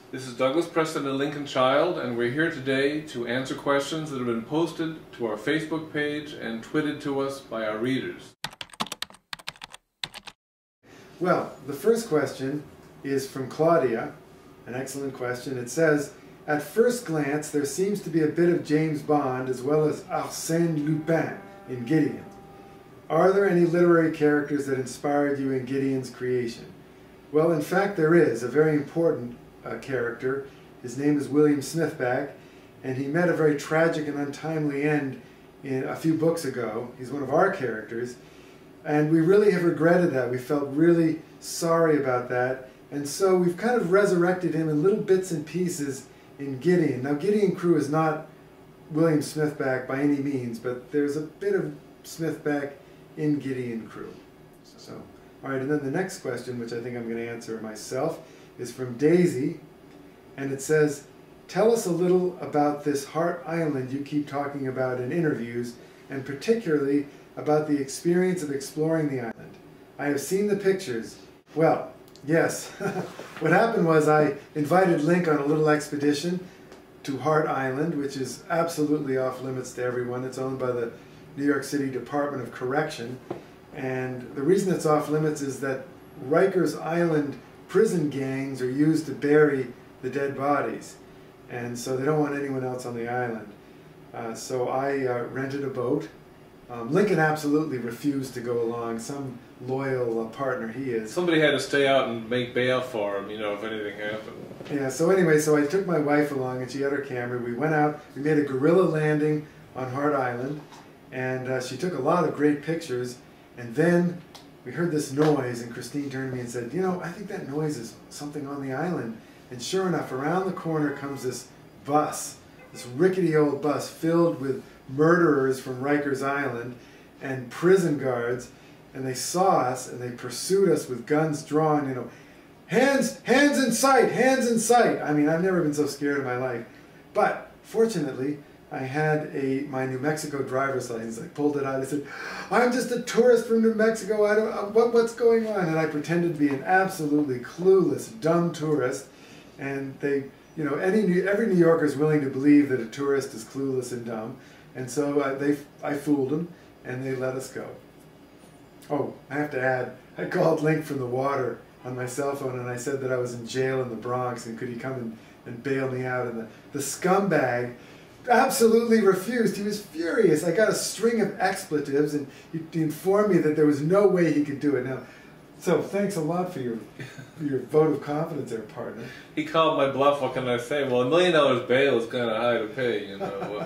This is Douglas Preston and Lincoln Child, and we're here today to answer questions that have been posted to our Facebook page and twitted to us by our readers. Well, the first question is from Claudia, an excellent question. It says, at first glance there seems to be a bit of James Bond as well as Arsène Lupin in Gideon. Are there any literary characters that inspired you in Gideon's creation? Well, in fact there is a very important character. His name is William Smithback, and he met a very tragic and untimely end a few books ago. He's one of our characters, and we really have regretted that. We felt really sorry about that, and so we've kind of resurrected him in little bits and pieces in Gideon. Now, Gideon Crew is not William Smithback by any means, but there's a bit of Smithback in Gideon Crew. So, all right, and then the next question, which I think I'm going to answer myself, is from Daisy, and it says, tell us a little about this Hart Island you keep talking about in interviews, and particularly about the experience of exploring the island. I have seen the pictures. Well, yes, what happened was I invited Linc on a little expedition to Hart Island, which is absolutely off limits to everyone. It's owned by the New York City Department of Correction, and the reason it's off limits is that Rikers Island prison gangs are used to bury the dead bodies, and so they don't want anyone else on the island. So I rented a boat. Lincoln absolutely refused to go along, some loyal partner he is. Somebody had to stay out and make bail for him, you know, if anything happened. Yeah, so anyway, so I took my wife along and she had her camera. We went out, we made a guerrilla landing on Hart Island, and she took a lot of great pictures, and then we heard this noise, and Christine turned to me and said, you know, I think that noise is something on the island. And sure enough, around the corner comes this bus, this rickety old bus filled with murderers from Rikers Island and prison guards, and they saw us and they pursued us with guns drawn, you know, hands in sight, hands in sight. I mean, I've never been so scared in my life. But fortunately, I had my New Mexico driver's license. I pulled it out. I said, I'm just a tourist from New Mexico. I don't, what's going on? And I pretended to be an absolutely clueless, dumb tourist. And they, you know, every New Yorker is willing to believe that a tourist is clueless and dumb. And so I fooled them, and they let us go. Oh, I have to add, I called Linc from the water on my cell phone, and I said that I was in jail in the Bronx, and could he come and bail me out? And the scumbag absolutely refused. He was furious. I got a string of expletives, and he informed me that there was no way he could do it. Now, so thanks a lot for your vote of confidence there, partner. He called my bluff, what can I say? Well, $1 million bail is kind of high to pay, you know.